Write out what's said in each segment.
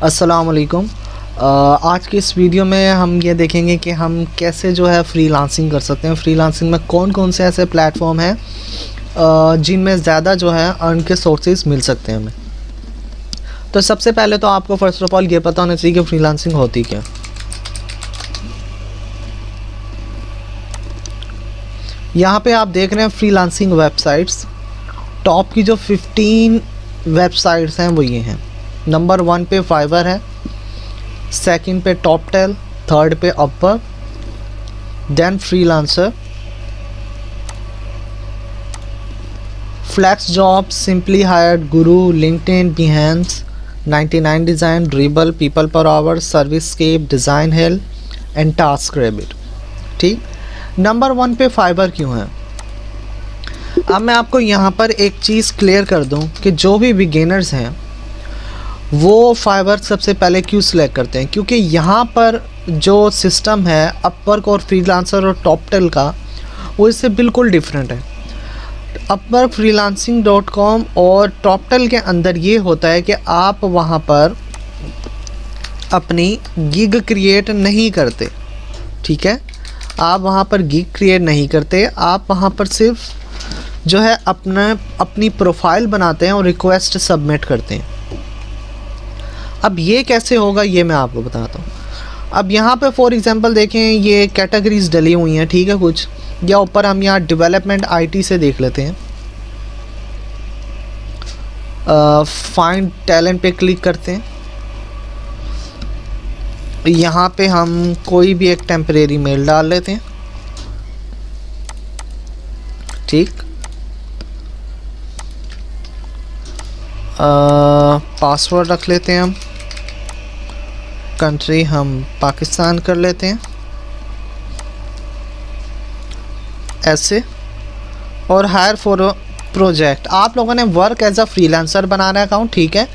अस्सलाम वालेकुम। आज की इस वीडियो में हम ये देखेंगे कि हम कैसे जो है फ्रीलांसिंग कर सकते हैं। फ्रीलांसिंग में कौन कौन से ऐसे प्लेटफॉर्म हैं जिनमें ज़्यादा जो है अर्न के सोर्सेज मिल सकते हैं हमें। तो सबसे पहले तो आपको फ़र्स्ट ऑफ ऑल ये पता होना चाहिए कि फ्रीलांसिंग होती क्या। यहाँ पे आप देख रहे हैं फ्रीलांसिंग वेबसाइट्स। टॉप की जो 15 वेबसाइट्स हैं वो ये हैं। नंबर 1 पे फाइवर है, सेकंड पे टॉपटेल, थर्ड पे Upwork, then Freelancer, FlexJobs, SimplyHired, Guru, LinkedIn, Behance, 99 design, Dribbble, PeoplePerHour, ServiceScape, Designhill and TaskRabbit. ठीक, नंबर 1 पे फाइवर क्यों है? अब मैं आपको यहाँ पर एक चीज़ क्लियर कर दूँ कि जो भी बिगिनर्स हैं वो फाइवर सबसे पहले क्यों सिलेक्ट करते हैं, क्योंकि यहाँ पर जो सिस्टम है अपवर्क और फ्रीलांसर और टॉपटेल का वो इससे बिल्कुल डिफरेंट है। अपवर्क, freelancing.com और टॉपटेल के अंदर ये होता है कि आप वहाँ पर अपनी गिग क्रिएट नहीं करते। ठीक है, आप वहाँ पर गिग क्रिएट नहीं करते, आप वहाँ पर सिर्फ जो है अपनी प्रोफाइल बनाते हैं और रिक्वेस्ट सबमिट करते हैं। अब ये कैसे होगा ये मैं आपको बताता हूँ। अब यहाँ पे फॉर एग्जांपल देखें, ये कैटेगरीज डली हुई हैं, ठीक है कुछ, या ऊपर हम यहाँ डेवलपमेंट आईटी से देख लेते हैं। फाइंड टैलेंट पे क्लिक करते हैं। यहाँ पे हम कोई भी एक टेम्परेरी मेल डाल लेते हैं। ठीक, पासवर्ड रख लेते हैं हम, कंट्री हम पाकिस्तान कर लेते हैं ऐसे, और हायर फॉर प्रोजेक्ट। आप लोगों ने वर्क एज अ फ्रीलांसर बनाना है अकाउंट, ठीक है।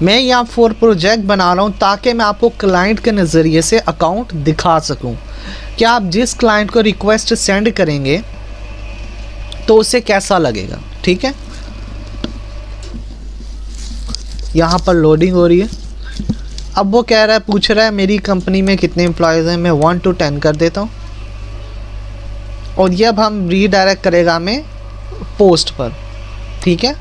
मैं यहाँ फॉर प्रोजेक्ट बना रहा हूँ ताकि मैं आपको क्लाइंट के नज़रिए से अकाउंट दिखा सकूँ कि आप जिस क्लाइंट को रिक्वेस्ट सेंड करेंगे तो उसे कैसा लगेगा। ठीक है, यहाँ पर लोडिंग हो रही है। अब वो कह रहा है, पूछ रहा है मेरी कंपनी में कितने एम्प्लॉयज़ हैं। मैं 1 to 10 कर देता हूँ और ये अब हम रीडायरेक्ट करेगा हमें पोस्ट पर। ठीक है,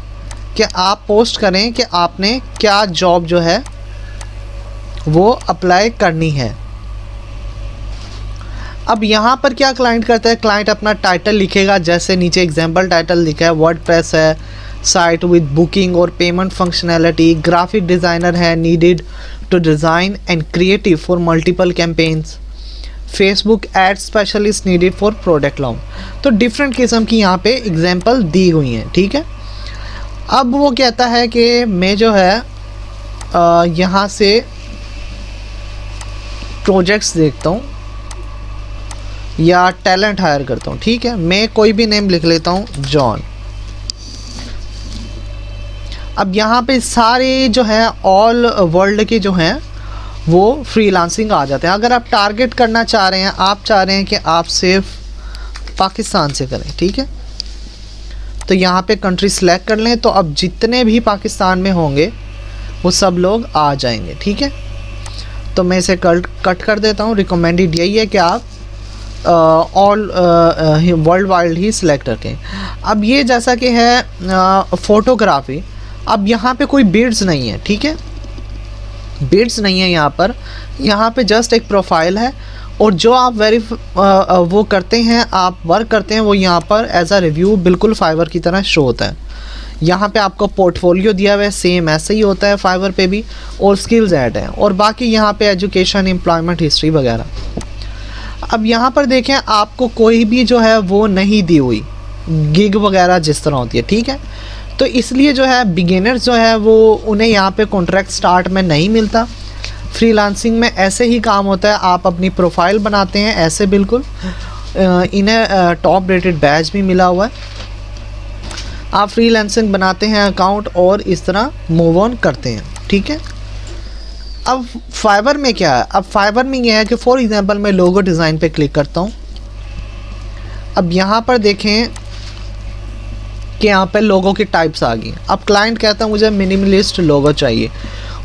कि आप पोस्ट करें कि आपने क्या जॉब जो है वो अप्लाई करनी है। अब यहाँ पर क्या क्लाइंट करता है, क्लाइंट अपना टाइटल लिखेगा, जैसे नीचे एग्जाम्पल टाइटल लिखा है, वर्डप्रेस है, साइट विद बुकिंग और पेमेंट फंक्शनैलिटी, ग्राफिक डिज़ाइनर है, needed to design and creative for multiple campaigns, Facebook ad specialist needed for product launch. तो डिफरेंट किस्म की यहाँ पे एग्जांपल दी हुई हैं। ठीक है, अब वो कहता है कि मैं जो है यहाँ से प्रोजेक्ट्स देखता हूँ या टैलेंट हायर करता हूँ। ठीक है, मैं कोई भी नेम लिख लेता हूँ, जॉन। अब यहाँ पे सारे जो है ऑल वर्ल्ड के जो हैं वो फ्रीलांसिंग आ जाते हैं। अगर आप टारगेट करना चाह रहे हैं, आप चाह रहे हैं कि आप सिर्फ पाकिस्तान से करें, ठीक है, तो यहाँ पे कंट्री सेलेक्ट कर लें। तो अब जितने भी पाकिस्तान में होंगे वो सब लोग आ जाएंगे। ठीक है, तो मैं इसे कट कर देता हूँ। रिकमेंडेड यही है कि आप ऑल वर्ल्ड वाइड ही सिलेक्ट रखें। अब ये जैसा कि है फ़ोटोग्राफी, अब यहाँ पे कोई बिड्स नहीं है। ठीक है, बिड्स नहीं है यहाँ पे जस्ट एक प्रोफाइल है, और जो आप वो करते हैं, आप वर्क करते हैं, वो यहाँ पर एज अ रिव्यू बिल्कुल फाइवर की तरह शो होता है। यहाँ पे आपको पोर्टफोलियो दिया हुआ है, सेम ऐसे ही होता है फाइवर पे भी, और स्किल्स ऐड हैं, और बाकी यहाँ पे एजुकेशन, एम्प्लॉयमेंट हिस्ट्री वगैरह। अब यहाँ पर देखें, आपको कोई भी जो है वो नहीं दी हुई गिग वगैरह जिस तरह होती है। ठीक है, तो इसलिए जो है बिगिनर्स जो है वो उन्हें यहाँ पे कॉन्ट्रैक्ट स्टार्ट में नहीं मिलता। फ्रीलांसिंग में ऐसे ही काम होता है, आप अपनी प्रोफाइल बनाते हैं ऐसे, बिल्कुल इन्हें टॉप रेटेड बैच भी मिला हुआ है। आप फ्रीलांसिंग बनाते हैं अकाउंट और इस तरह मूव ऑन करते हैं। ठीक है, अब फाइवर में क्या है? अब फाइवर में यह है कि फॉर एग्जांपल मैं लोगो डिज़ाइन पे क्लिक करता हूँ। अब यहाँ पर देखें कि यहाँ पे लोगों की टाइप्स आ गई। अब क्लाइंट कहता है मुझे मिनिमलिस्ट लोगो चाहिए,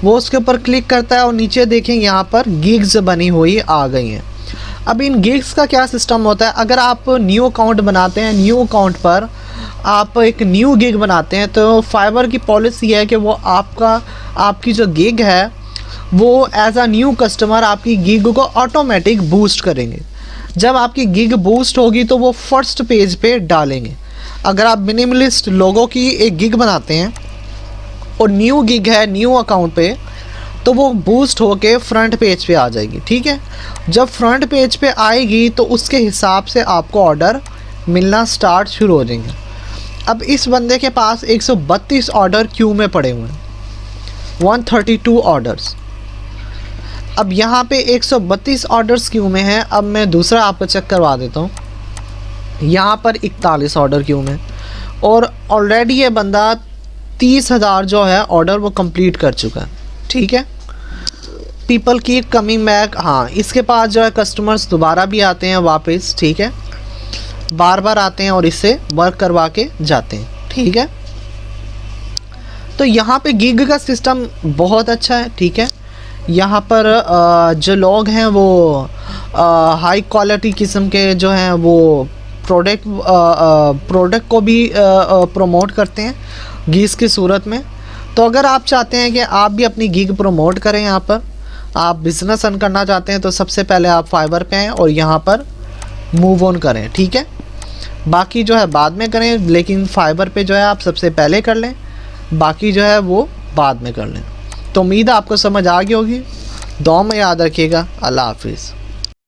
वो उसके ऊपर क्लिक करता है और नीचे देखें यहाँ पर गिग्स बनी हुई आ गई हैं। अब इन गिग्स का क्या सिस्टम होता है, अगर आप न्यू अकाउंट बनाते हैं, न्यू अकाउंट पर आप एक न्यू गिग बनाते हैं, तो फाइवर की पॉलिसी है कि वो आपकी जो गिग है वो एज अ न्यू कस्टमर आपकी गिग को ऑटोमेटिक बूस्ट करेंगे। जब आपकी गिग बूस्ट होगी तो वो फर्स्ट पेज पे डालेंगे। अगर आप मिनिमलिस्ट लोगों की एक गिग बनाते हैं और न्यू गिग है न्यू अकाउंट पे, तो वो बूस्ट होके फ्रंट पेज पे आ जाएगी। ठीक है, जब फ्रंट पेज पे आएगी तो उसके हिसाब से आपको ऑर्डर मिलना स्टार्ट शुरू हो जाएंगे। अब इस बंदे के पास 132 ऑर्डर क्यू में पड़े हुए हैं, 132 ऑर्डर्स। अब यहाँ पे 132 ऑर्डर्स क्यू में हैं। अब मैं दूसरा आपको चेक करवा देता हूँ। यहाँ पर 41 ऑर्डर क्यू में, और ऑलरेडी ये बंदा 30,000 जो है ऑर्डर वो कंप्लीट कर चुका है। ठीक है, पीपल कीप कमिंग बैक। हाँ, इसके पास जो है कस्टमर्स दोबारा भी आते हैं वापस। ठीक है, बार बार आते हैं और इससे वर्क करवा के जाते हैं। ठीक है, तो यहाँ पे गिग का सिस्टम बहुत अच्छा है। ठीक है, यहाँ पर जो लोग हैं वो हाई क्वालिटी किस्म के जो हैं वो प्रोडक्ट को भी प्रमोट करते हैं गिग्स की सूरत में। तो अगर आप चाहते हैं कि आप भी अपनी गिग प्रमोट करें, यहाँ पर आप बिज़नेस रन करना चाहते हैं, तो सबसे पहले आप फाइवर पे आएँ और यहाँ पर मूव ऑन करें। ठीक है, बाकी जो है बाद में करें, लेकिन फाइवर पे जो है आप सबसे पहले कर लें, बाकी जो है वो बाद में कर लें। तो उम्मीद है आपको समझ आ गई होगी। दुआ में याद रखिएगा। अल्लाह हाफिज़।